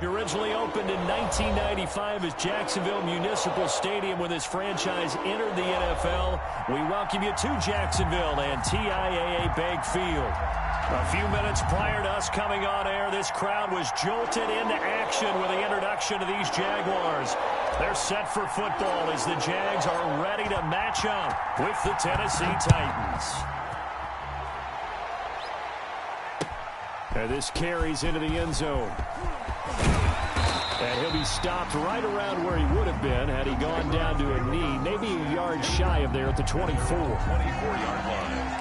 He originally opened in 1995 as Jacksonville Municipal Stadium when his franchise entered the NFL. We welcome you to Jacksonville and TIAA Bank Field. A few minutes prior to us coming on air, this crowd was jolted into action with the introduction of these Jaguars. They're set for football as the Jags are ready to match up with the Tennessee Titans. And this carries into the end zone. And he'll be stopped right around where he would have been had he gone down to a knee, maybe a yard shy of there at the 24. 24-yard line.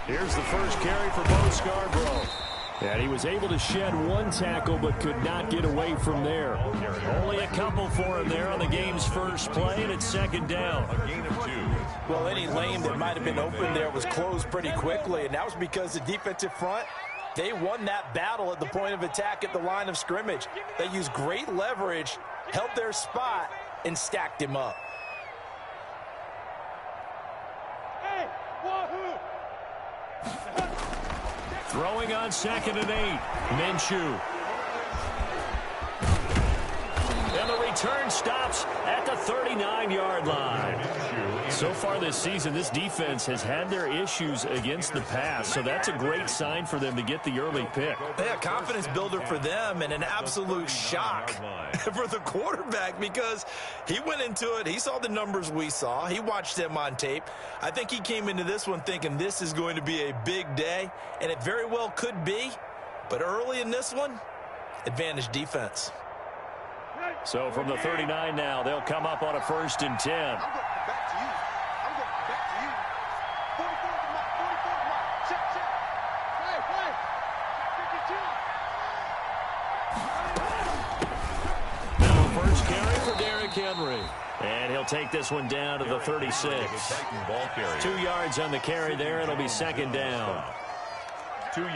Here's the first carry for Bo Scarborough. And he was able to shed one tackle but could not get away from there. Only a couple for him there on the game's first play, and it's second down. A gain of 2. Well, any lane that might have been open there was closed pretty quickly, and that was because the defensive front, they won that battle at the point of attack at the line of scrimmage. They used great leverage, held their spot, and stacked him up. Throwing on 2nd and 8. Minshew. And the return stops at the 39-yard line. So far this season, this defense has had their issues against the pass, so that's a great sign for them to get the early pick. Yeah, confidence builder for them and an absolute shock for the quarterback because he went into it. He saw the numbers we saw. He watched them on tape. I think he came into this one thinking this is going to be a big day, and it very well could be. But early in this one, advantage defense. So from the 39 now, they'll come up on a 1st and 10. First carry for Derrick Henry. And he'll take this one down to the 36. 2 yards on the carry there. It'll be 2nd down.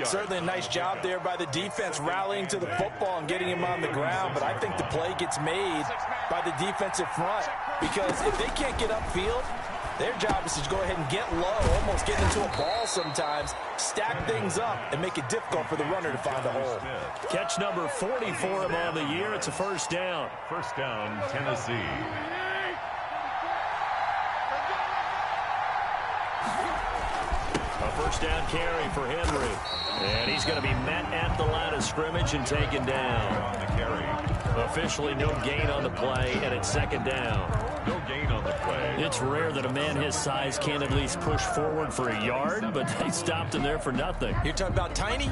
Certainly a nice job there by the defense rallying to the football and getting him on the ground. But I think the play gets made by the defensive front because if they can't get upfield, their job is to go ahead and get low, almost get into a ball sometimes, stack things up, and make it difficult for the runner to find a hole. Catch number 40 for him on the year. It's a 1st down. 1st down, Tennessee. A 1st down carry for Henry. And he's going to be met at the line of scrimmage and taken down. On the carry. Officially no gain on the play, and it's 2nd down. No gain on the play. It's rare that a man his size can't at least push forward for a yard, but they stopped him there for nothing. You're talking about Tiny?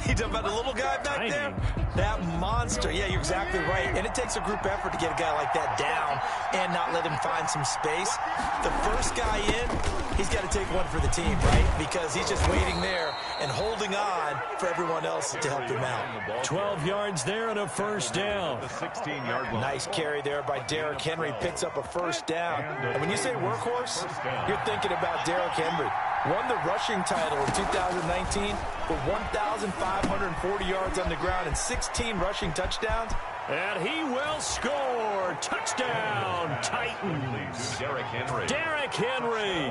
You're talking about the little guy back there? That monster. Yeah, you're exactly right. And it takes a group effort to get a guy like that down and not let him find some space. The first guy in, he's got to take one for the team, right? Because he's just waiting there and holding on for everyone else to help him out. 12 yards there and a 1st down. The 16-yard line. Nice carry there by Derrick Henry. Picks up a 1st down. And when you say workhorse, you're thinking about Derrick Henry. Won the rushing title in 2019 with 1,540 yards on the ground and 16 rushing touchdowns. And he will score. Touchdown, Titans. Derrick Henry. Derrick Henry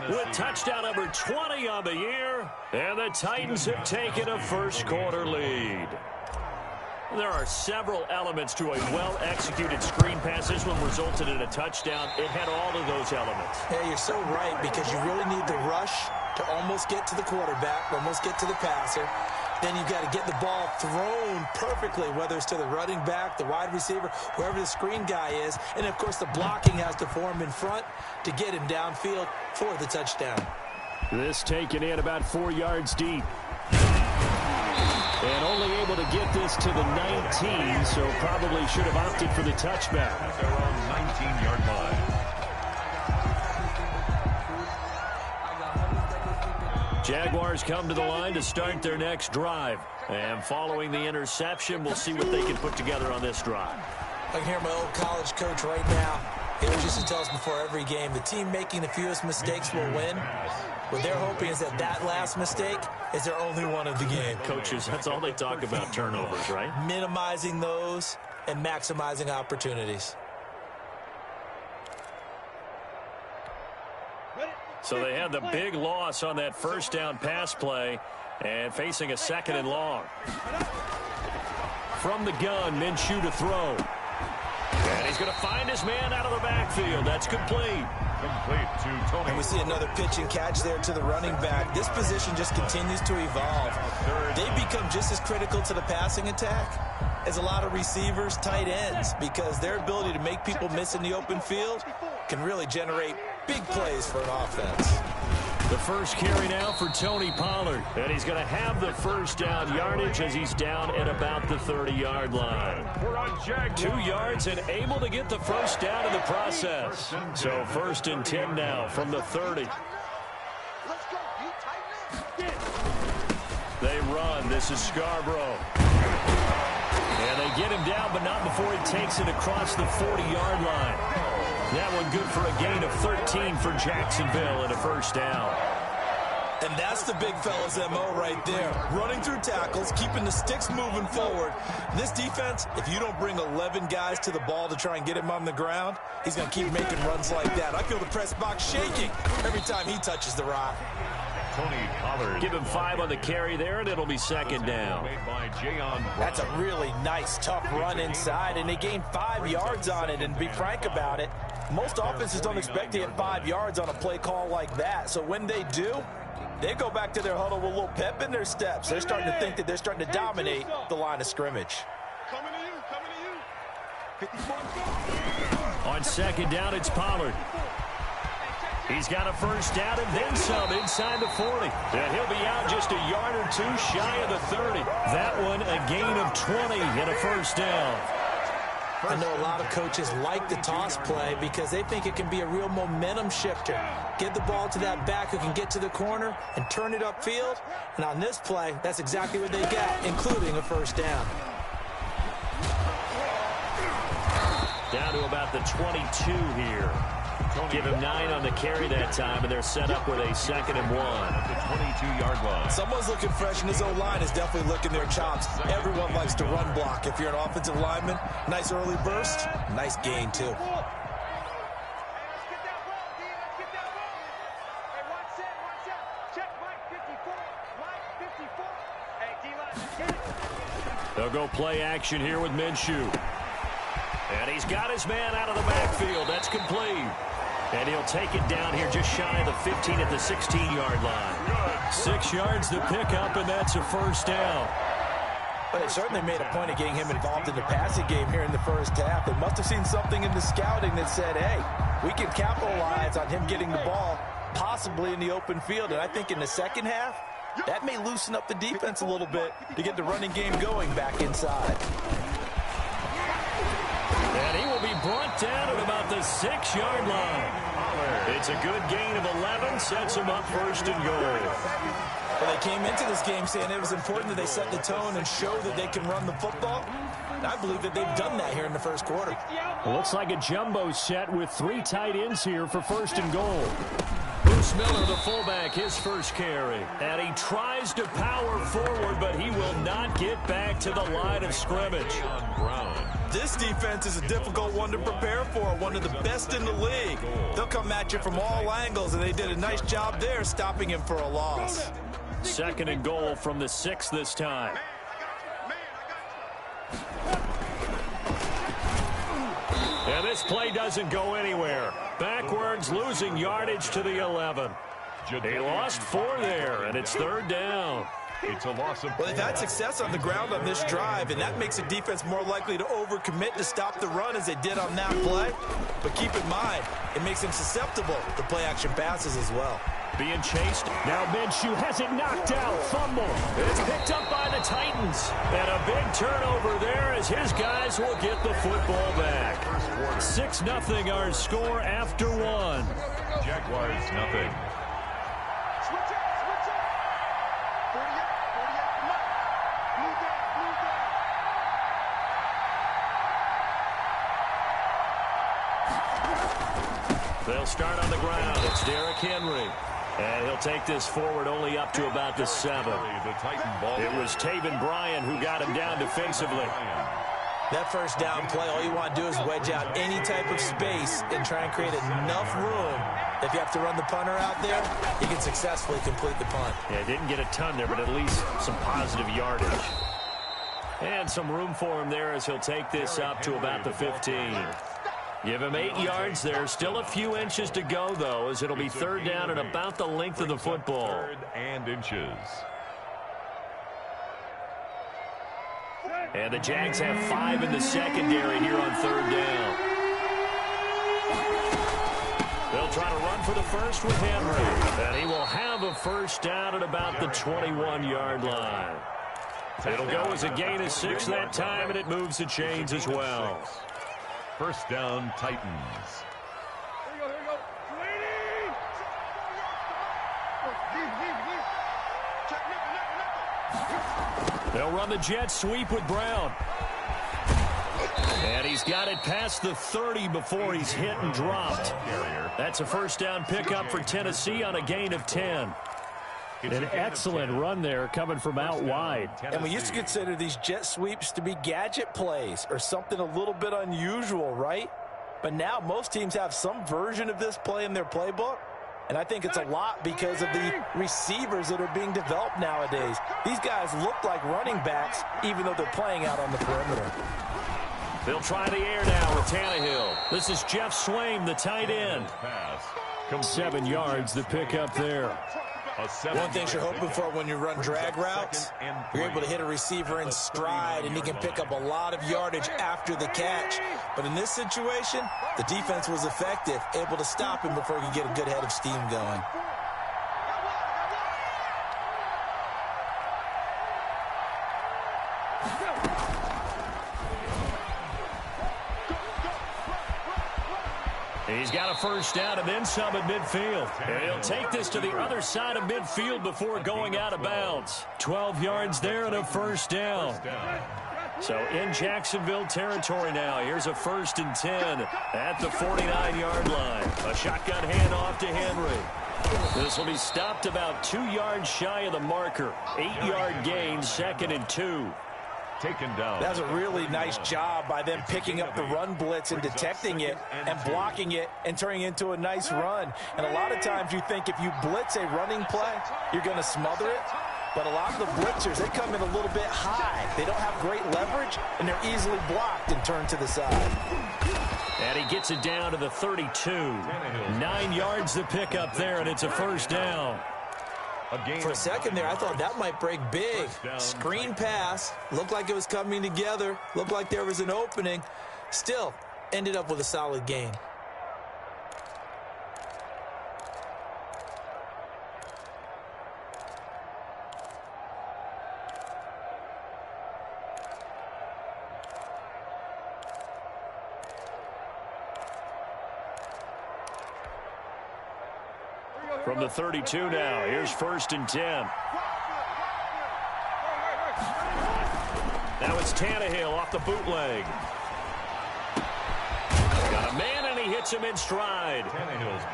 with touchdown number 20 on the year. And the Titans have taken a 1st quarter lead. There are several elements to a well-executed screen pass. This one resulted in a touchdown. It had all of those elements. Yeah, you're so right because you really need the rush to almost get to the quarterback, almost get to the passer. Then you've got to get the ball thrown perfectly, whether it's to the running back, the wide receiver, whoever the screen guy is. And, of course, the blocking has to form in front to get him downfield for the touchdown. This taken in about 4 yards deep. And only able to get this to the 19, so probably should have opted for the touchback. At their own 19-yard line. Jaguars come to the line to start their next drive. And following the interception, we'll see what they can put together on this drive. I can hear my old college coach right now. He used to tell us before every game, the team making the fewest mistakes will win. What they're hoping is that that last mistake is their only one of the game. Coaches, that's all they talk about, turnovers, right? Minimizing those and maximizing opportunities. So they had the big loss on that first down pass play and facing a 2nd and long. From the gun, Minshew to throw. And he's going to find his man out of the backfield. That's complete. Complete to Tony. And we see another pitch and catch there to the running back. This position just continues to evolve. They become just as critical to the passing attack as a lot of receivers, tight ends, because their ability to make people miss in the open field can really generate big plays for an offense. The first carry now for Tony Pollard. And he's going to have the first down yardage as he's down at about the 30-yard line. 2 yards and able to get the first down in the process. So 1st and 10 now from the 30. They run. This is Scarborough. And they get him down, but not before he takes it across the 40-yard line. That one good for a gain of 13 for Jacksonville and a first down. And that's the big fella's MO right there. Running through tackles, keeping the sticks moving forward. This defense, if you don't bring 11 guys to the ball to try and get him on the ground, he's going to keep making runs like that. I feel the press box shaking every time he touches the rock. Tony Pollard. Give him 5 on the carry there, and it'll be 2nd down. That's a really nice, tough run inside, and they gained 5 yards on it. And to be frank about it, most offenses don't expect to get 5 yards on a play call like that. So when they do, they go back to their huddle with a little pep in their steps. They're starting to think that they're starting to dominate the line of scrimmage. On 2nd down, it's Pollard. He's got a first down and then some inside the 40. And he'll be out just a yard or 2 shy of the 30. That one a gain of 20 and a first down. I know a lot of coaches like the toss play because they think it can be a real momentum shifter. Get the ball to that back who can get to the corner and turn it upfield. And on this play, that's exactly what they got, including a first down. Down to about the 22 here. Give him 9 on the carry that time, and they're set up with a 2nd and 1. At the 22-yard line. Someone's looking fresh, and his O-line is definitely licking their chops. Everyone likes to run block. If you're an offensive lineman, nice early burst, nice gain, too. They'll go play action here with Minshew. And he's got his man out of the backfield. That's complete. And he'll take it down here just shy of the 15 at the 16-yard line. 6 yards to pick up, and that's a first down. But it certainly made a point of getting him involved in the passing game here in the first half. They must have seen something in the scouting that said, hey, we can capitalize on him getting the ball possibly in the open field. And I think in the second half, that may loosen up the defense a little bit to get the running game going back inside. And he will be brought down at about the 6-yard line. It's a good gain of 11, sets him up 1st and goal. Well, they came into this game saying it was important that they set the tone and show that they can run the football. And I believe that they've done that here in the first quarter. Well, looks like a jumbo set with 3 tight ends here for 1st and goal. Bruce Miller, the fullback, his first carry. And he tries to power forward, but he will not get back to the line of scrimmage. This defense is a difficult one to prepare for, one of the best in the league. They'll come at you from all angles, and they did a nice job there stopping him for a loss. 2nd and goal from the 6 this time. And this play doesn't go anywhere. Backwards, losing yardage to the 11. He lost 4 there, and it's 3rd down. It's a loss of. Well, they've had success on the ground on this drive, and that makes a defense more likely to overcommit to stop the run as they did on that play. But keep in mind, it makes them susceptible to play-action passes as well. Being chased. Now Minshew has it knocked out. Fumble. It's picked up by the Titans. And a big turnover there as his guys will get the football back. 6-0 our score after 1. Jaguars nothing. They'll start on the ground. It's Derrick Henry. And he'll take this forward only up to about the 7. It was Taven Bryan who got him down defensively. That first down play, all you want to do is wedge out any type of space and try and create enough room. If you have to run the punter out there, you can successfully complete the punt. Yeah, didn't get a ton there, but at least some positive yardage. And some room for him there as he'll take this up to about the 15. Give him 8 yards there. Still a few inches to go, though, as it'll be third down and about the length of the football. Third and inches. And the Jags have 5 in the secondary here on third down. They'll try to run for the first with Henry. And he will have a first down at about the 21-yard line. It'll go as a gain of 6 that time, and it moves the chains as well. First down, Titans. Here we go. They'll run the jet sweep with Brown. And he's got it past the 30 before he's hit and dropped. That's a first down pickup for Tennessee on a gain of 10. An excellent run there coming from out wide. And we used to consider these jet sweeps to be gadget plays or something a little bit unusual, right? But now most teams have some version of this play in their playbook. And I think it's a lot because of the receivers that are being developed nowadays. These guys look like running backs even though they're playing out on the perimeter. They'll try the air now with Tannehill. This is Jeff Swaim, the tight end. 7 yards, the pickup there. One thing you're hoping for when you run drag routes, you're able to hit a receiver in stride, and he can pick up a lot of yardage after the catch. But in this situation, the defense was effective, able to stop him before he could get a good head of steam going. He's got a first down and then some at midfield. And he'll take this to the other side of midfield before going out of bounds. 12 yards there and a first down. So in Jacksonville territory now. Here's a 1st and 10 at the 49-yard line. A shotgun handoff to Henry. This will be stopped about 2 yards shy of the marker. 8-yard gain, 2nd and 2. Taken down. That was a really nice job by them picking up the run blitz and detecting it and blocking it and turning it into a nice run. And a lot of times you think if you blitz a running play, you're going to smother it. But a lot of the blitzers, they come in a little bit high. They don't have great leverage, and they're easily blocked and turned to the side. And he gets it down to the 32. 9 yards to pick up there, and it's a first down. For a second there, I thought that might break big. Screen pass. Looked like it was coming together. Looked like there was an opening. Still, ended up with a solid gain. From the 32 now, here's 1st and 10. Now it's Tannehill off the bootleg. Got a man, and he hits him in stride.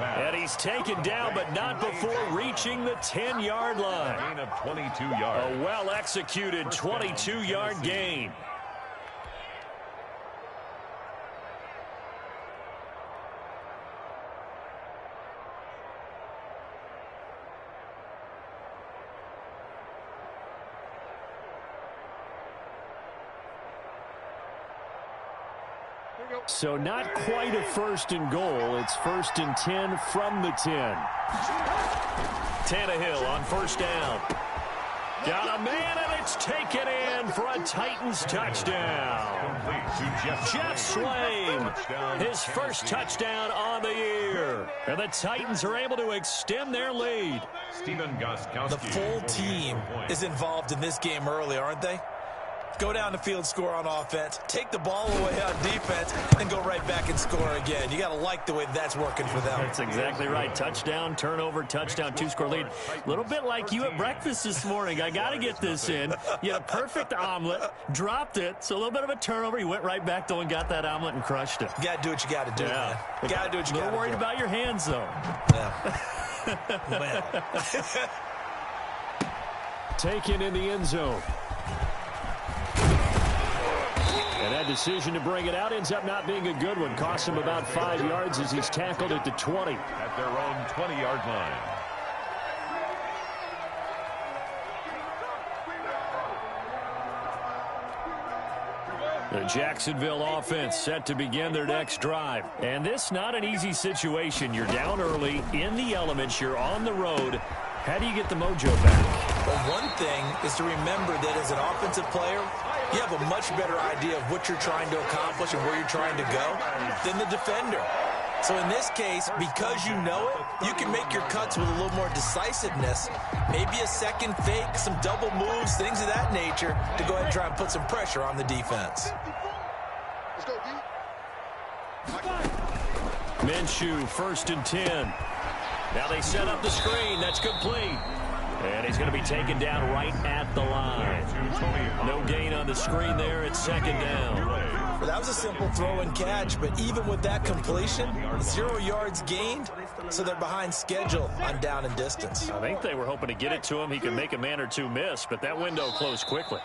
And he's taken down, but not before reaching the 10-yard line. Gain of 22 yards. A well-executed 22-yard gain. So not quite a 1st and goal. It's 1st and 10 from the 10. Tannehill on 1st down. Got a man, and it's taken in for a Titans touchdown. Jeff Swaim, his first touchdown on the year. And the Titans are able to extend their lead. The full team is involved in this game early, aren't they? Go down the field, score on offense, take the ball away on defense, and go right back and score again. You got to like the way that's working for them. That's exactly right. Touchdown, turnover, touchdown, 2-score lead. A little bit like you at breakfast this morning. I got to get this in. You had a perfect omelet, dropped it, so a little bit of a turnover. You went right back, though, and got that omelet and crushed it. You got to do what you got to do, man. You got to do what you got to do. A little worried about your hands, though. Yeah. Well. Taken in the end zone. And that decision to bring it out ends up not being a good one. Costs him about 5 yards as he's tackled at the 20. At their own 20-yard line. The Jacksonville offense set to begin their next drive. And this not an easy situation. You're down early, in the elements, you're on the road. How do you get the mojo back? Well, one thing is to remember that as an offensive player, you have a much better idea of what you're trying to accomplish and where you're trying to go than the defender. So in this case, because you know it, you can make your cuts with a little more decisiveness, maybe a second fake, some double moves, things of that nature, to go ahead and try and put some pressure on the defense. Let's go, D. Minshew, 1st and 10. Now they set up the screen. That's complete. And he's going to be taken down right at the line. No gain on the screen there. It's 2nd down. Well, that was a simple throw and catch, but even with that completion, 0 yards gained, so they're behind schedule on down and distance. I think they were hoping to get it to him. He could make a man or two miss, but that window closed quickly.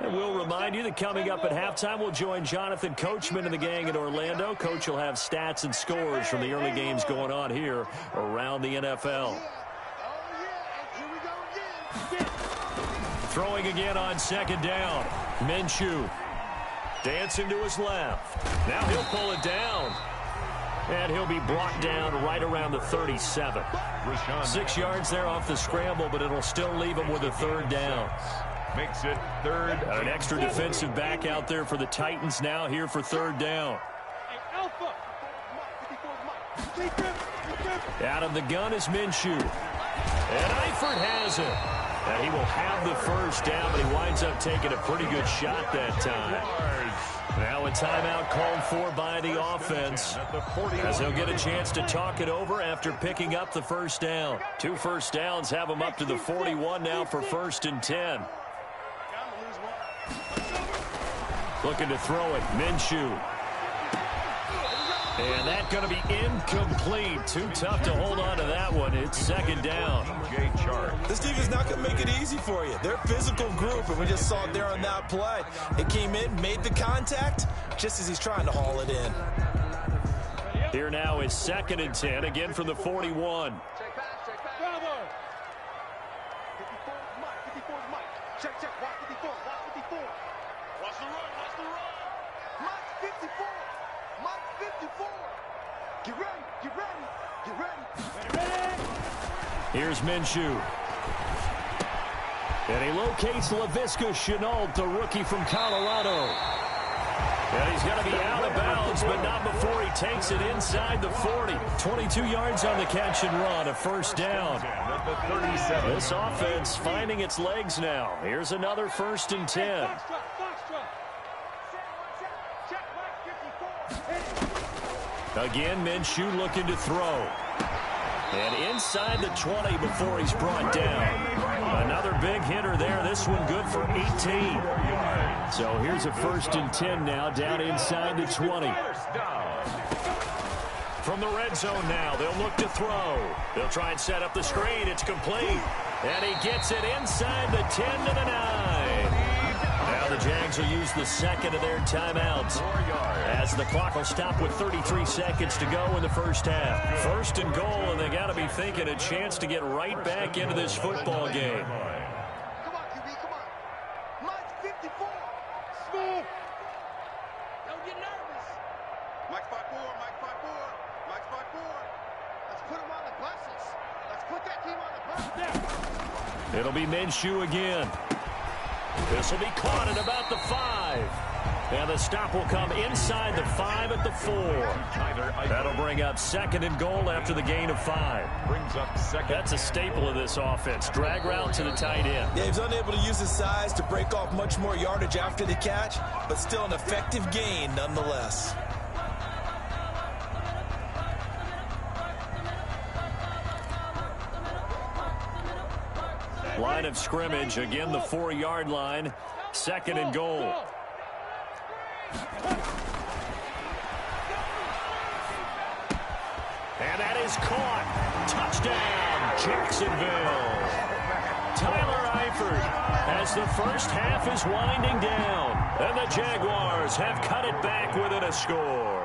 And we'll remind you that coming up at halftime, we'll join Jonathan Coachman and the gang in Orlando. Coach will have stats and scores from the early games going on here around the NFL. Throwing again on 2nd down. Minshew dancing to his left. Now he'll pull it down. And he'll be brought down right around the 37. 6 yards there off the scramble, but it'll still leave him with a 3rd down. Makes it 3rd. Got an extra defensive back out there for the Titans now here for 3rd down. Out of the gun is Minshew. And Eifert has it. And he will have the 1st down, but he winds up taking a pretty good shot that time. Now a timeout called for by the offense, as they'll get a chance to talk it over after picking up the 1st down. 2 first downs have them up to the 41 now for 1st and 10. Looking to throw it, Minshew. And that's going to be incomplete. Too tough to hold on to that one. It's 2nd down. This team is not going to make it easy for you. They're a physical group, and we just saw it there on that play. It came in, made the contact, just as he's trying to haul it in. Here now is 2nd and 10, again from the 41. Check pass, check pass. Bravo. 54 is Mike. 54 is Mike. Check, check. Watch 54. Watch 54. Watch the run. Watch the run. Mike 54. Mike 54. Get ready. Get ready. Get ready. Ready. Here's Minshew. And he locates Laviska Shenault, the rookie from Colorado. And he's going to be out of bounds, but not before he takes it inside the 40. 22 yards on the catch and run, a 1st down. This offense finding its legs now. Here's another 1st and 10. Again, Minshew looking to throw. And inside the 20 before he's brought down. Another big hitter there. This one good for 18. So here's a 1st and 10 now, down inside the 20. From the red zone now, they'll look to throw. They'll try and set up the screen. It's complete. And he gets it inside the 10 to the 9. Now the Jags will use the 2nd of their timeouts, as the clock will stop with 33 seconds to go in the 1st half. 1st and goal, and they got to be thinking a chance to get right back into this football game. Come on, QB, come on. Mike's 54. Smooth. Don't get nervous. Mike's 5'4", Mike's 5'4", Mike's 5'4". Let's put him on the buses. Let's put that team on the bus. It'll be Minshew again. This will be caught at about the 5. And the stop will come inside the 5 at the 4. That'll bring up 2nd and goal after the gain of 5. Brings up 2nd. That's a staple of this offense. Drag route to the tight end. Yeah, he's unable to use his size to break off much more yardage after the catch, but still an effective gain nonetheless. line of scrimmage. Again, the 4-yard line. 2nd and goal. And that is caught. Touchdown, Jacksonville. Tyler Eifert as the first half is winding down. And the Jaguars have cut it back within a score.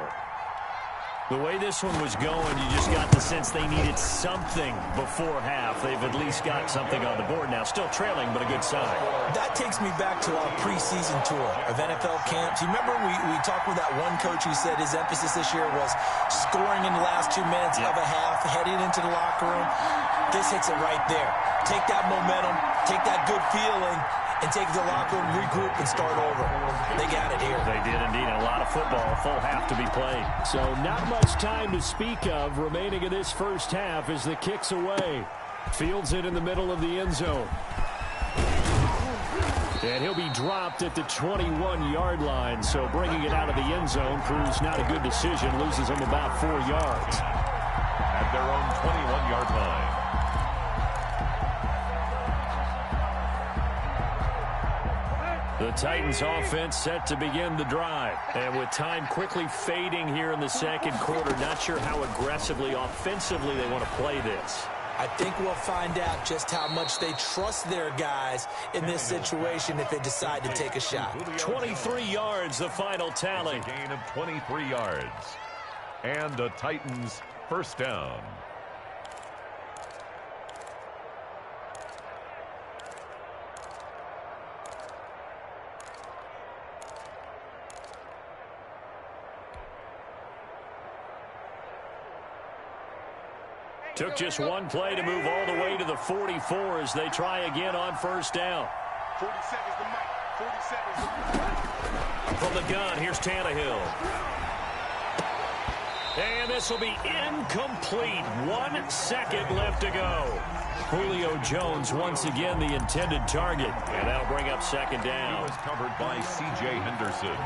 The way this one was going, you just got the sense they needed something before half. They've at least got something on the board now. Still trailing, but a good sign. That takes me back to our preseason tour of NFL camps. You remember we talked with that one coach who said his emphasis this year was scoring in the last 2 minutes of a half, heading into the locker room. This hits it right there. Take that momentum, take that good feeling, and take the locker room, regroup, and start over. They got it here. They did indeed. A lot of football, a full half to be played. So not much time to speak of remaining in this first half as the kick's away. Fields it in the middle of the end zone. And he'll be dropped at the 21-yard line. So bringing it out of the end zone proves not a good decision. Loses him about 4 yards. At their own 21-yard line. The Titans offense set to begin the drive. And with time quickly fading here in the second quarter, not sure how aggressively, offensively they want to play this. I think we'll find out just how much they trust their guys in this situation if they decide to take a shot. 23 yards, the final tally. A gain of 23 yards. And the Titans first down. Took just one play to move all the way to the 44 as they try again on first down. 40 seconds to Mike. 40 seconds. From the gun, here's Tannehill. And this will be incomplete. 1 second left to go. Julio Jones once again the intended target. And that'll bring up second down. He was covered by C.J. Henderson.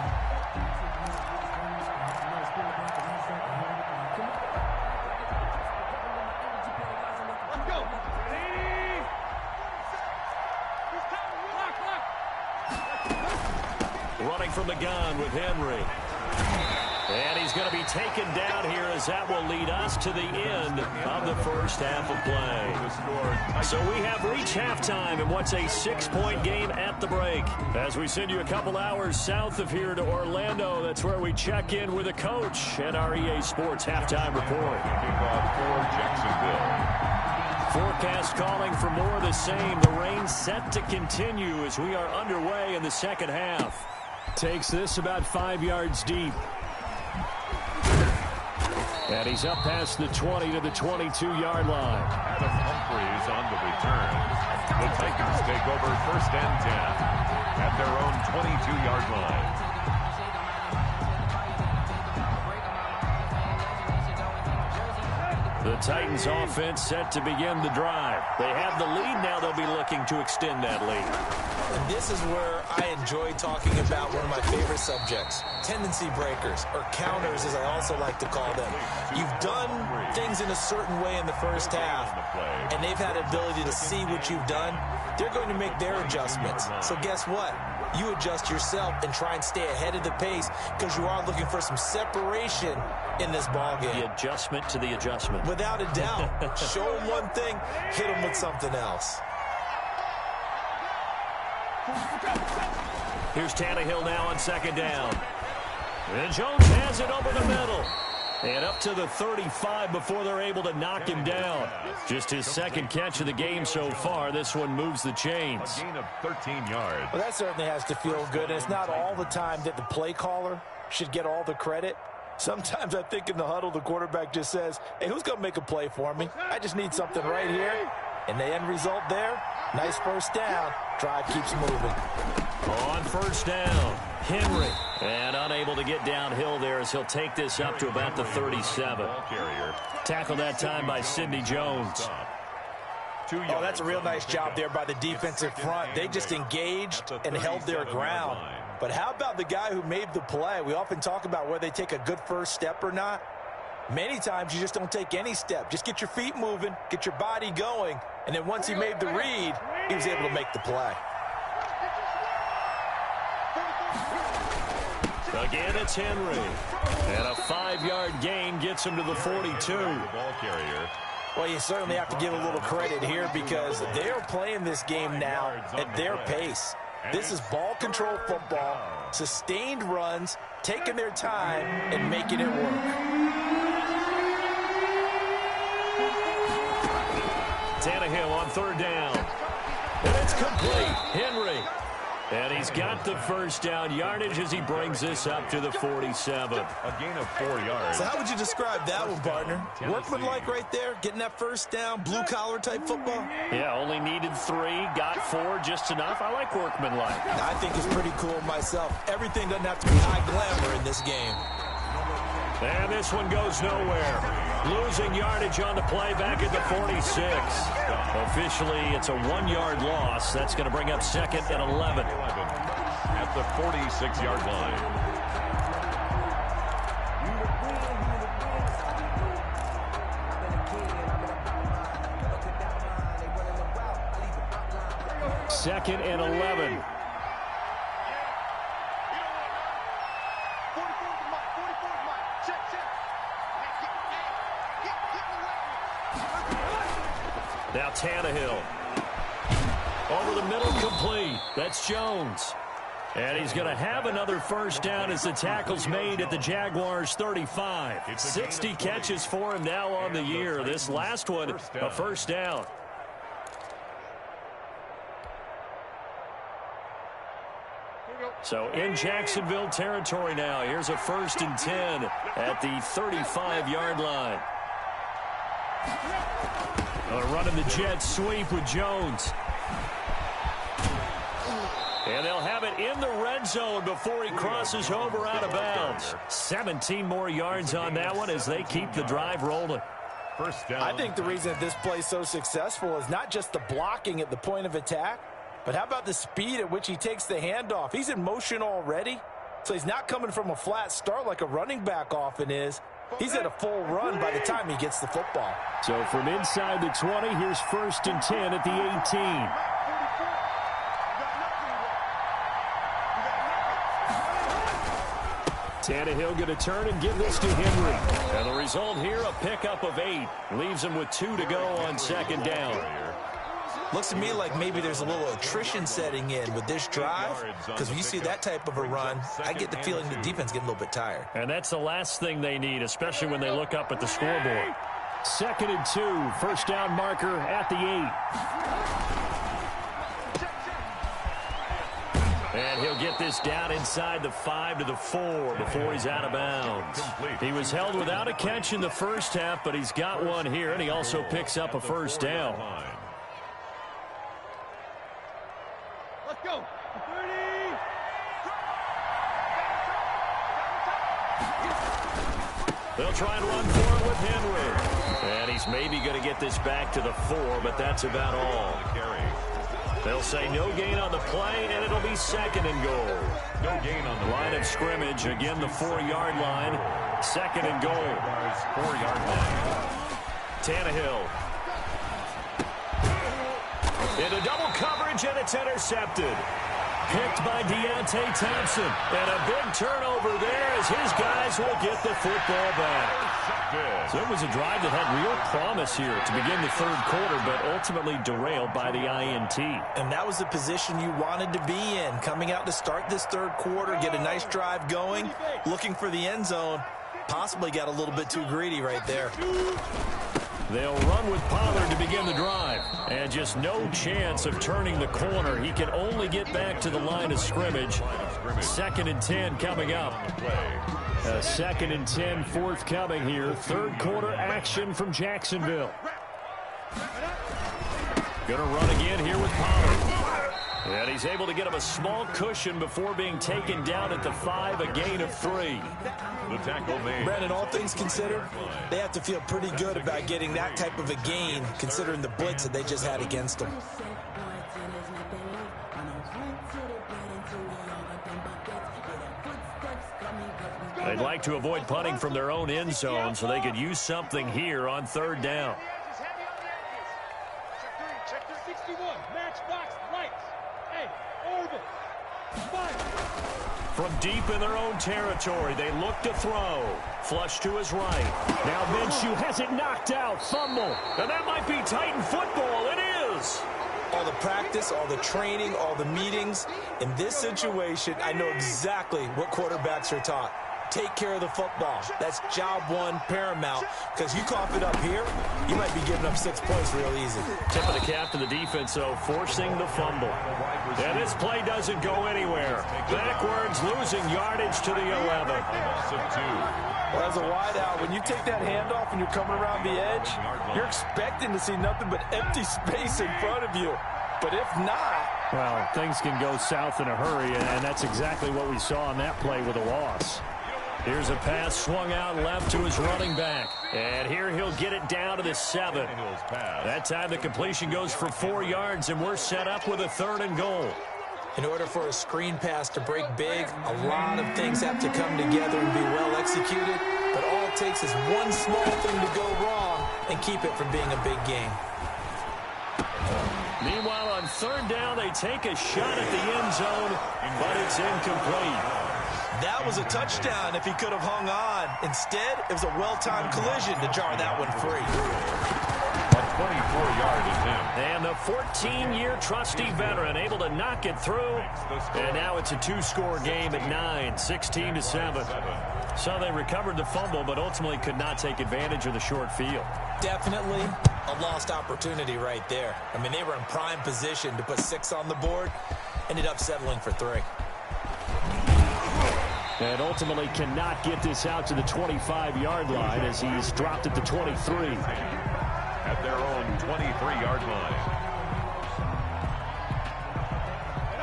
Running from the gun with Henry. And he's going to be taken down here as that will lead us to the end of the first half of play. So we have reached halftime in what's a 6-point game at the break. As we send you a couple hours south of here to Orlando, that's where we check in with a coach at our EA Sports Halftime Report. Kickoff for Jacksonville. Forecast calling for more of the same. The rain set to continue as we are underway in the second half. Takes this about 5 yards deep. And he's up past the 20 to the 22-yard line. Adam Humphries on the return. The Titans take over first and 10 at their own 22-yard line. The Titans offense set to begin the drive. They have the lead now. They'll be looking to extend that lead. And this is where I enjoy talking about one of my favorite subjects, tendency breakers, or counters as I also like to call them. You've done things in a certain way in the first half, and they've had the ability to see what you've done. They're going to make their adjustments. So guess what? You adjust yourself and try and stay ahead of the pace because you are looking for some separation in this ballgame. The adjustment to the adjustment. Without a doubt. Show them one thing, hit them with something else. Here's Tannehill now on second down. And Jones has it over the middle. And up to the 35 before they're able to knock him down. Just his second catch of the game so far. This one moves the chains. A gain of 13 yards. Well, that certainly has to feel good. And it's not all the time that the play caller should get all the credit. Sometimes I think in the huddle, the quarterback just says, hey, who's going to make a play for me? I just need something right here. And the end result there, nice first down. Drive keeps moving. On first down, Henry. And unable to get downhill there as he'll take this up to about the 37. Tackled that time by Sidney Jones. Oh, that's a real nice job there by the defensive front. They just engaged and held their ground. But how about the guy who made the play? We often talk about whether they take a good first step or not. Many times you just don't take any step. Just get your feet moving, get your body going, and then once he made the read, he was able to make the play. Again, it's Henry. And a 5-yard gain gets him to the 42. Ball carrier. Well, you certainly have to give a little credit here because they're playing this game now at their pace. This is ball control football, sustained runs, taking their time, and making it work. Tannehill on third down. And it's complete. Henry. And he's got the first down yardage as he brings this up to the 47. A gain of 4 yards. So how would you describe that one, partner? Workmanlike right there, getting that first down, blue-collar type football? Yeah, only needed 3, got 4, just enough. I like workmanlike. I think it's pretty cool myself. Everything doesn't have to be high glamour in this game. And this one goes nowhere. Losing yardage on the play back at the 46. Officially, it's a 1-yard loss. That's going to bring up second and 11. At the 46-yard line. Second and 11. Now Tannehill. Over the middle, complete. That's Jones. And he's going to have another first down as the tackle's made at the Jaguars' 35. 60 catches for him now on the year. This last one, a first down. So in Jacksonville territory now. Here's a 1st and 10 at the 35-yard line. Running the jet sweep with Jones. And they'll have it in the red zone before he crosses over out of bounds. 17 more yards on that one as they keep the drive rolling. First down. I think the reason that this play is so successful is not just the blocking at the point of attack, but how about the speed at which he takes the handoff? He's in motion already, so he's not coming from a flat start like a running back often is. He's at a full run by the time he gets the football. So from inside the 20, here's 1st and 10 at the 18. Tannehill going to turn and give this to Henry. And the result here, a pickup of 8. Leaves him with 2 to go on 2nd down. Looks to me like maybe there's a little attrition setting in with this drive, because when you see that type of a run, I get the feeling the defense getting a little bit tired. And that's the last thing they need, especially when they look up at the scoreboard. 2nd and 2, first down marker at the 8. And he'll get this down inside the 5 to the 4 before he's out of bounds. He was held without a catch in the first half, but he's got one here, and he also picks up a first down. Let's go. 30. They'll try and run for it with Henry. And he's maybe going to get this back to the 4, but that's about all. They'll say no gain on the play, and it'll be 2nd and goal. No gain on the line of scrimmage. Again, the 4-yard line. 2nd and goal. 4-yard line. Tannehill. Into double coverage, and it's intercepted. Picked by Deontay Thompson. And a big turnover there as his guys will get the football back. So it was a drive that had real promise here to begin the 3rd quarter, but ultimately derailed by the INT. And that was the position you wanted to be in, coming out to start this 3rd quarter, get a nice drive going, looking for the end zone. Possibly got a little bit too greedy right there. They'll run with Pollard to begin the drive. And just no chance of turning the corner. He can only get back to the line of scrimmage. 2nd and 10 coming up. 2nd and 10 forthcoming here. 3rd quarter action from Jacksonville. Going to run again here with Pollard. And he's able to get him a small cushion before being taken down at the 5, a gain of 3. The tackle made. Brandon, all things considered, they have to feel pretty good about getting that type of a gain, considering the blitz that they just had against them. They'd like to avoid punting from their own end zone so they could use something here on 3rd down. Check 3. 51, matchbox lights. Hey, over. From deep in their own territory, they look to throw. Flush to his right. Now Minshew has it knocked out. Fumble. And that might be Titan football. It is. All the practice, all the training, all the meetings. In this situation, I know exactly what quarterbacks are taught. Take care of the football. That's job one, paramount. Because you cough it up here, you might be giving up 6 points real easy. Tip of the cap to the defense, though, forcing the fumble. And this play doesn't go anywhere. Backwards, losing yardage to the 11. Well, as a wideout, when you take that handoff and you're coming around the edge, you're expecting to see nothing but empty space in front of you. But if not... Well, things can go south in a hurry, and that's exactly what we saw on that play with a loss. Here's a pass swung out left to his running back. And here he'll get it down to the 7. That time the completion goes for 4 yards, and we're set up with a 3rd and goal. In order for a screen pass to break big, a lot of things have to come together and be well executed. But all it takes is one small thing to go wrong and keep it from being a big game. Meanwhile, on 3rd down, they take a shot at the end zone, but it's incomplete. That was a touchdown if he could have hung on. Instead, it was a well-timed collision to jar that one free. A 24-yard attempt. And the 14-year trusty veteran able to knock it through. And now it's a 2-score game at 9, 16-7. So they recovered the fumble, but ultimately could not take advantage of the short field. Definitely a lost opportunity right there. I mean, they were in prime position to put 6 on the board. Ended up settling for 3. And ultimately cannot get this out to the 25-yard line as he's dropped at the 23. At their own 23-yard line.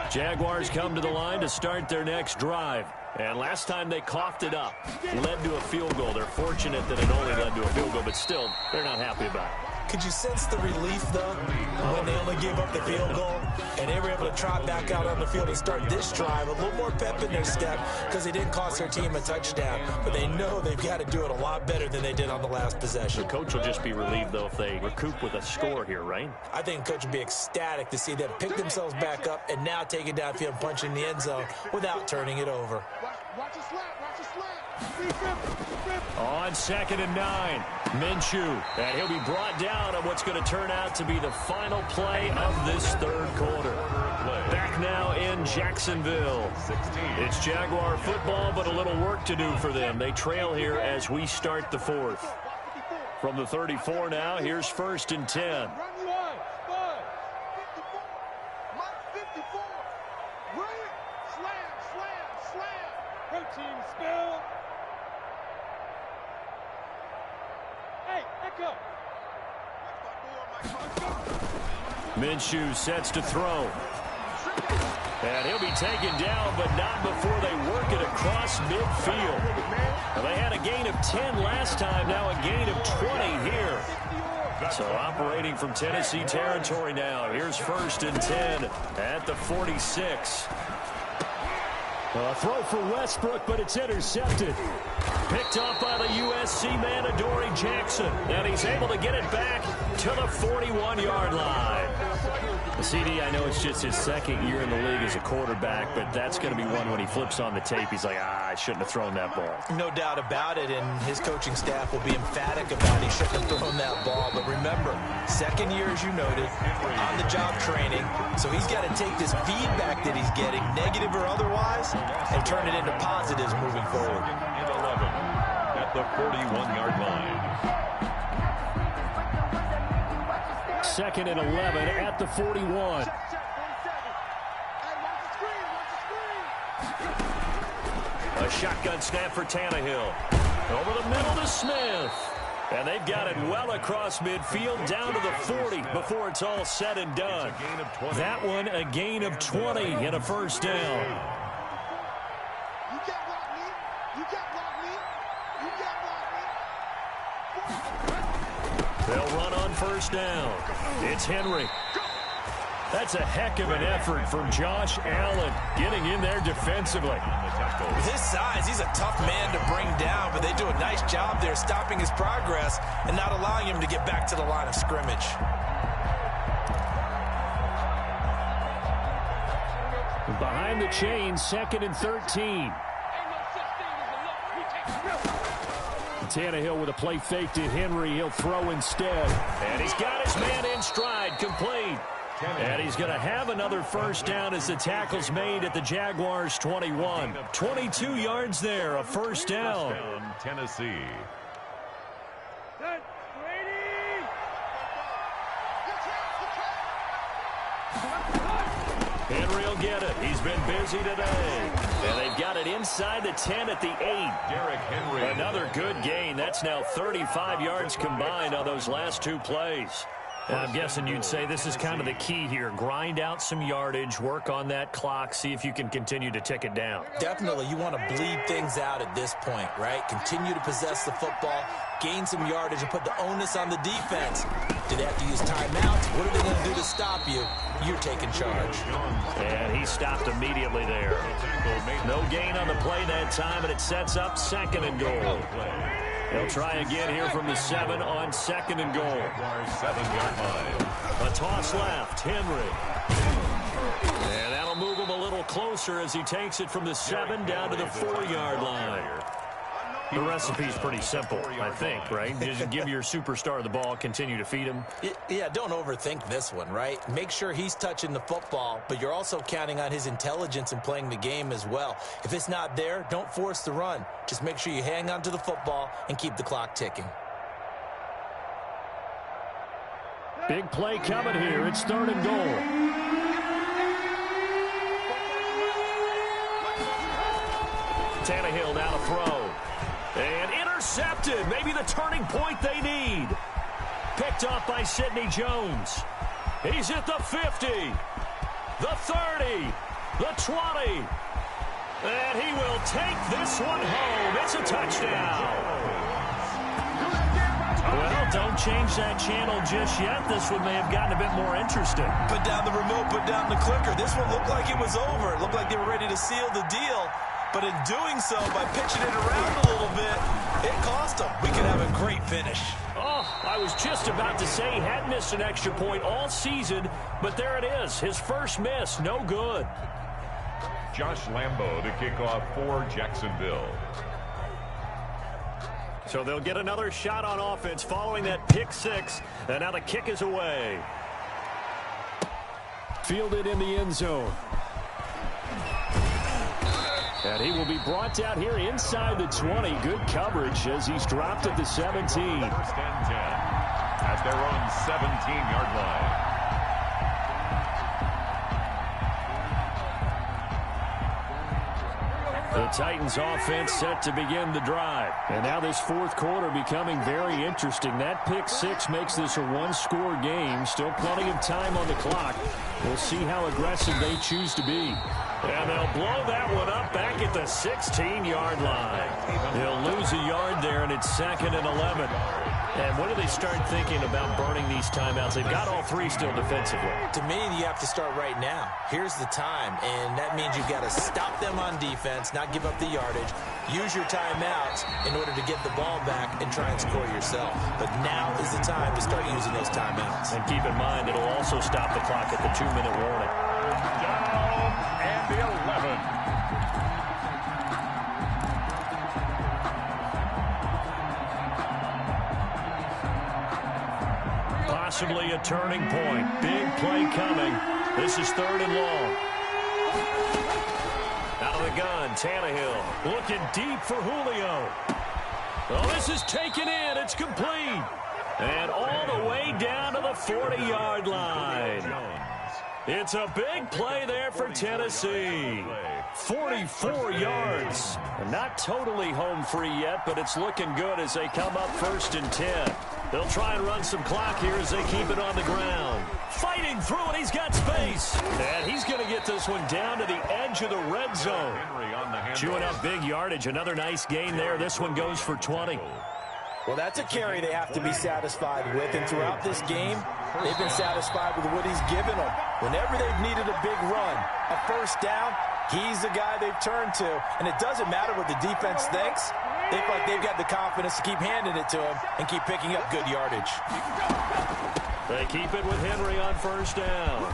Jaguars come to the line to start their next drive. And last time they coughed it up, led to a field goal. They're fortunate that it only led to a field goal, but still, they're not happy about it. Could you sense the relief, though, when they only gave up the field goal and they were able to trot back out on the field and start this drive? A little more pep in their step because they didn't cost their team a touchdown. But they know they've got to do it a lot better than they did on the last possession. The coach will just be relieved, though, if they recoup with a score here, right? I think the coach would be ecstatic to see them pick themselves back up and now take it downfield and punch in the end zone without turning it over. Watch a slant, watch a slant. On 2nd and 9, Minshew, and he'll be brought down on what's going to turn out to be the final play of this 3rd quarter. Back now in Jacksonville. It's Jaguar football, but a little work to do for them. They trail here as we start the 4th. From the 34 now, here's 1st and 10. Protein spill. Hey, echo. Minshew sets to throw. And he'll be taken down, but not before they work it across midfield. Well, they had a gain of 10 last time, now a gain of 20 here. So operating from Tennessee territory now. Here's 1st and 10 at the 46. A throw for Westbrook, but it's intercepted. Picked up by the USC man, Adoree Jackson. And he's able to get it back to the 41-yard line. The CD, I know it's just his 2nd year in the league as a quarterback, but that's going to be one when he flips on the tape. He's like, I shouldn't have thrown that ball. No doubt about it, and his coaching staff will be emphatic about he shouldn't have thrown that ball. But remember, 2nd year, as you noted, on-the-job training. So he's got to take this feedback that he's getting, negative or otherwise, and turn it into positives moving forward. And 11 at the 41-yard line. 2nd and 11 at the 41. A shotgun snap for Tannehill. Over the middle to Smith. And they've got it well across midfield down to the 40 before it's all said and done. That one a gain of 20 and a 1st down. They'll run on 1st down. It's Henry. That's a heck of an effort from Josh Allen getting in there defensively. With his size, he's a tough man to bring down, but they do a nice job there stopping his progress and not allowing him to get back to the line of scrimmage. Behind the chain, 2nd and 13. Tannehill with a play fake to Henry. He'll throw instead. And he's got his man in stride, complete. And he's going to have another first down as the tackle's made at the Jaguars' 21. 22 yards there, a first down. Tennessee. Henry will get it. He's been busy today. And they've got it inside the 10 at the 8. Derrick Henry. Another good gain. That's now 35 yards combined on those last 2 plays. And I'm guessing you'd say this is kind of the key here. Grind out some yardage, work on that clock, see if you can continue to tick it down. Definitely, you want to bleed things out at this point, right? Continue to possess the football, gain some yardage, and put the onus on the defense. Do they have to use timeouts? What are they going to do to stop you? You're taking charge. And he stopped immediately there. No gain on the play that time, and it sets up 2nd and goal. They'll try again here from the 7 on 2nd and goal. 7-yard line. A toss left, Henry. And that'll move him a little closer as he takes it from the 7 down to the 4-yard line. The recipe's pretty simple, I think, right? Just give your superstar the ball, continue to feed him. Yeah, don't overthink this one, right? Make sure he's touching the football, but you're also counting on his intelligence in playing the game as well. If it's not there, don't force the run. Just make sure you hang on to the football and keep the clock ticking. Big play coming here. It's 3rd and goal. Tannehill now to throw. And intercepted. Maybe the turning point they need. Picked off by Sidney Jones. He's at the 50. The 30. The 20. And he will take this one home. It's a touchdown. Well, don't change that channel just yet. This one may have gotten a bit more interesting. Put down the remote, put down the clicker. This one looked like it was over. It looked like they were ready to seal the deal. But in doing so, by pitching it around a little bit, it cost them. We could have a great finish. Oh, I was just about to say he had missed an extra point all season, but there it is. His first miss, no good. Josh Lambo to kick off for Jacksonville. So they'll get another shot on offense following that pick 6, and now the kick is away. Fielded in the end zone. And he will be brought down here inside the 20. Good coverage as he's dropped at the 17. 1st and 10 at their own 17-yard line. The Titans offense set to begin the drive. And now this 4th quarter becoming very interesting. That pick 6 makes this a 1-score game. Still plenty of time on the clock. We'll see how aggressive they choose to be. And they'll blow that one up back at the 16-yard line. They'll lose a yard there, and it's 2nd and 11. And when do they start thinking about burning these timeouts? They've got all 3 still defensively. To me, you have to start right now. Here's the time, and that means you've got to stop them on defense, not give up the yardage, use your timeouts in order to get the ball back and try and score yourself. But now is the time to start using those timeouts. And keep in mind, it'll also stop the clock at the 2-minute warning. Down and the 11. Possibly a turning point. Big play coming. This is 3rd and long. Out of the gun, Tannehill looking deep for Julio. Oh, this is taken in. It's complete. And all the way down to the 40-yard line. It's a big play there for Tennessee. 44 yards. Not totally home free yet, but it's looking good as they come up 1st and 10. They'll try and run some clock here as they keep it on the ground. Fighting through it, he's got space. And he's going to get this one down to the edge of the red zone. Chewing up big yardage, another nice gain there. This one goes for 20. Well, that's a carry they have to be satisfied with, and throughout this game, they've been satisfied with what he's given them. Whenever they've needed a big run, a first down, he's the guy they've turned to, and it doesn't matter what the defense thinks. They feel like they've got the confidence to keep handing it to him and keep picking up good yardage. They keep it with Henry on 1st down.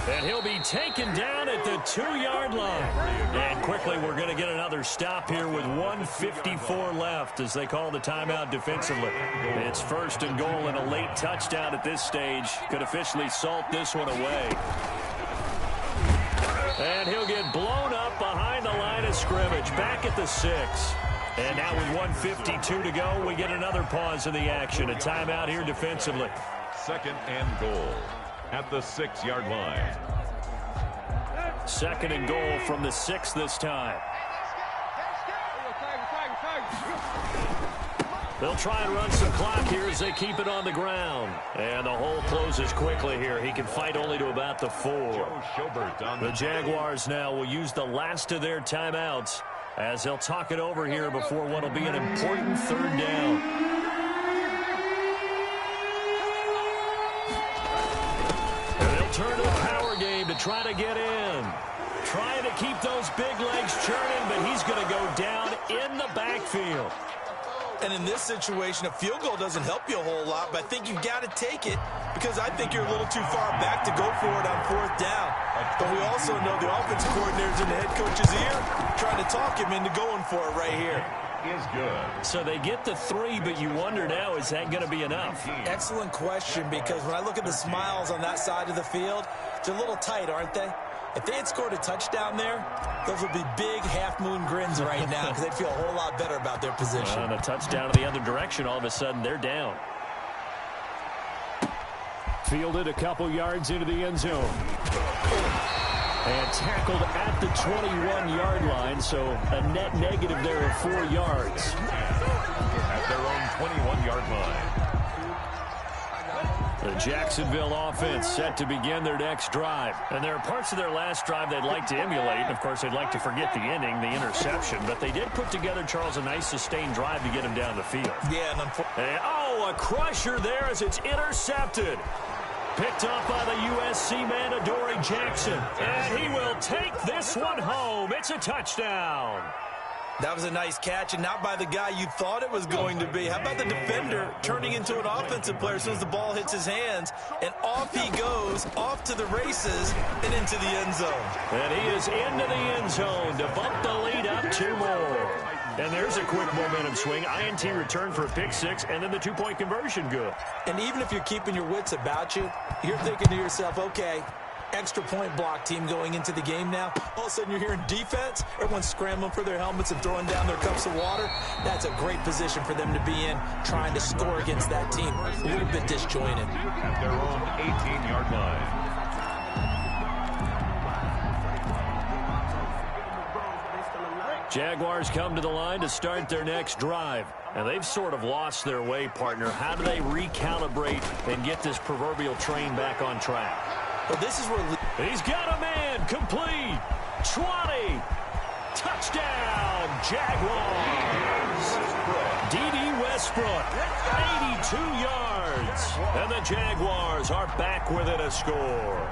And he'll be taken down at the 2-yard line. And quickly, we're going to get another stop here with 1:54 left as they call the timeout defensively. It's 1st and goal, and a late touchdown at this stage could officially salt this one away. And he'll get blown up behind the line of scrimmage, back at the 6. And now with 1:52 to go, we get another pause in the action. A timeout here defensively. 2nd and goal at the 6-yard line. 2nd and goal from the 6 this time. They'll try and run some clock here as they keep it on the ground. And the hole closes quickly here. He can fight only to about the 4. The Jaguars now will use the last of their timeouts as they'll talk it over here before what will be an important 3rd down. And they'll turn to the power game to try to get in. Trying to keep those big legs churning, but he's going to go down in the backfield. And in this situation, a field goal doesn't help you a whole lot, but I think you've got to take it because I think you're a little too far back to go for it on 4th down. But we also know the offensive coordinator's in the head coach's ear trying to talk him into going for it right here. Is good. So they get the 3, but you wonder now, is that going to be enough? Excellent question, because when I look at the smiles on that side of the field, they're a little tight, aren't they? If they had scored a touchdown there, those would be big half-moon grins right now because they'd feel a whole lot better about their position. On a touchdown in the other direction, all of a sudden they're down. Fielded a couple yards into the end zone. And tackled at the 21-yard line, so a net negative there of 4 yards. At their own 21-yard line. The Jacksonville offense set to begin their next drive. And there are parts of their last drive they'd like to emulate. And, of course, they'd like to forget the ending, the interception. But they did put together, Charles, a nice sustained drive to get him down the field. Yeah, and a crusher there as it's intercepted. Picked up by the USC man, Adoree Jackson. And he will take this one home. It's a touchdown. That was a nice catch, and not by the guy you thought it was going to be. How about the defender turning into an offensive player as soon as the ball hits his hands, and off he goes, off to the races, and into the end zone. And he is into the end zone to bump the lead up 2 more. And there's a quick momentum swing. INT return for a pick 6, and then the 2-point conversion good. And even if you're keeping your wits about you, you're thinking to yourself, okay, extra point block team going into the game now. All of a sudden you're hearing defense. Everyone's scrambling for their helmets and throwing down their cups of water. That's a great position for them to be in, trying to score against that team. A little bit disjointed. At their own 18-yard line. Jaguars come to the line to start their next drive. And they've sort of lost their way, partner. How do they recalibrate and get this proverbial train back on track? Well, this is where he's got a man, complete, 20, touchdown, Jaguars. D.D. Westbrook, 82 yards, and the Jaguars are back within a score.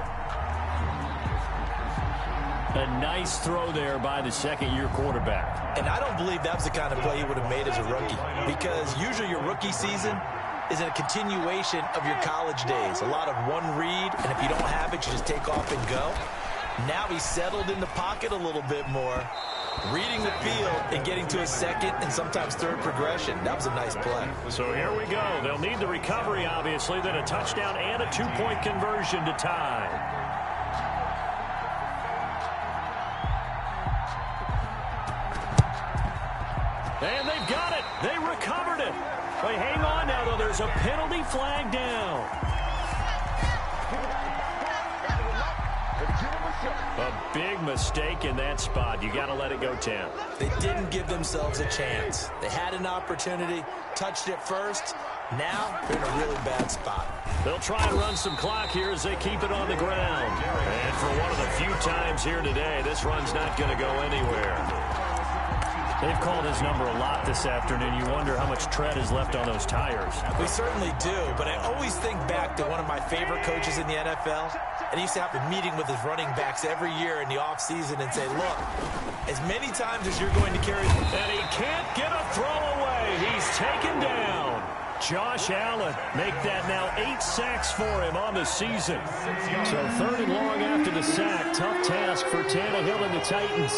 A nice throw there by the second-year quarterback. And I don't believe that was the kind of play he would have made as a rookie, because usually your rookie season is a continuation of your college days. A lot of one read, and if you don't have it, you just take off and go. Now he's settled in the pocket a little bit more, reading the field and getting to a second and sometimes third progression. That was a nice play. So here we go. They'll need the recovery, obviously, then a touchdown and a 2-point conversion to tie. And they've got it. They recovered it. Wait, hang on now, though. There's a penalty flag down. A big mistake in that spot. You got to let it go 10. They didn't give themselves a chance. They had an opportunity, touched it first. Now they're in a really bad spot. They'll try and run some clock here as they keep it on the ground. And for one of the few times here today, this run's not going to go anywhere. They've called his number a lot this afternoon. You wonder how much tread is left on those tires. We certainly do, but I always think back to one of my favorite coaches in the NFL, and he used to have a meeting with his running backs every year in the offseason and say, look, as many times as you're going to carry... And he can't get a throw away. He's taken down. Josh Allen make that now 8 sacks for him on the season. So 3rd and long after the sack. Tough task for Tannehill and the Titans.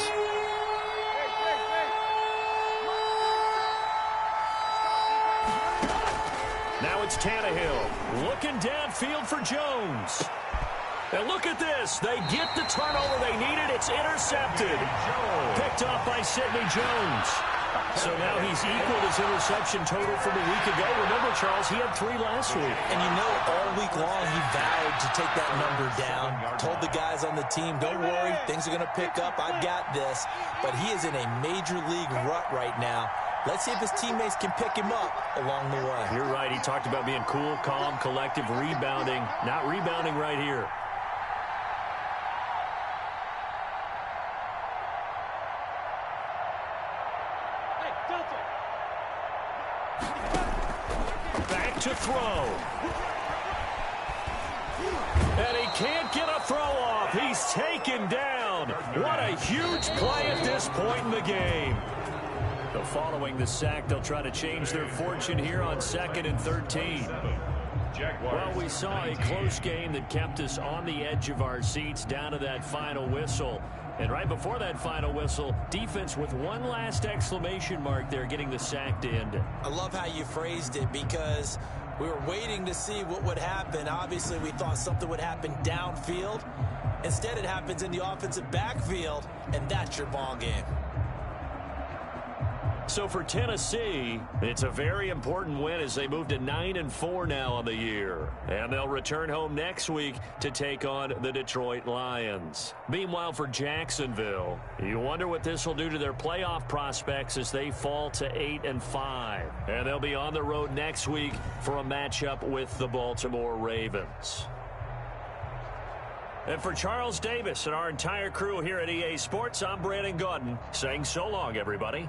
Now it's Tannehill looking downfield for Jones. And look at this. They get the turnover they needed. It's intercepted. Picked off by Sidney Jones. So now he's equaled his interception total from a week ago. Remember, Charles, he had 3 last week. And you know, all week long he vowed to take that number down. Told the guys on the team, don't worry, things are going to pick up. I've got this. But he is in a major league rut right now. Let's see if his teammates can pick him up along the way. You're right. He talked about being cool, calm, collective, rebounding. Not rebounding right here. Back to throw. And he can't get a throw off. He's taken down. What a huge play at this point in the game. So following the sack, they'll try to change their fortune here on 2nd and 13. Well, we saw a close game that kept us on the edge of our seats down to that final whistle. And right before that final whistle, defense with one last exclamation mark there, getting the sack to end it. I love how you phrased it, because we were waiting to see what would happen. Obviously, we thought something would happen downfield. Instead, it happens in the offensive backfield, and that's your ball game. So for Tennessee, it's a very important win as they move to 9-4 now on the year. And they'll return home next week to take on the Detroit Lions. Meanwhile, for Jacksonville, you wonder what this will do to their playoff prospects as they fall to 8-5. And they'll be on the road next week for a matchup with the Baltimore Ravens. And for Charles Davis and our entire crew here at EA Sports, I'm Brandon Gaudin saying so long, everybody.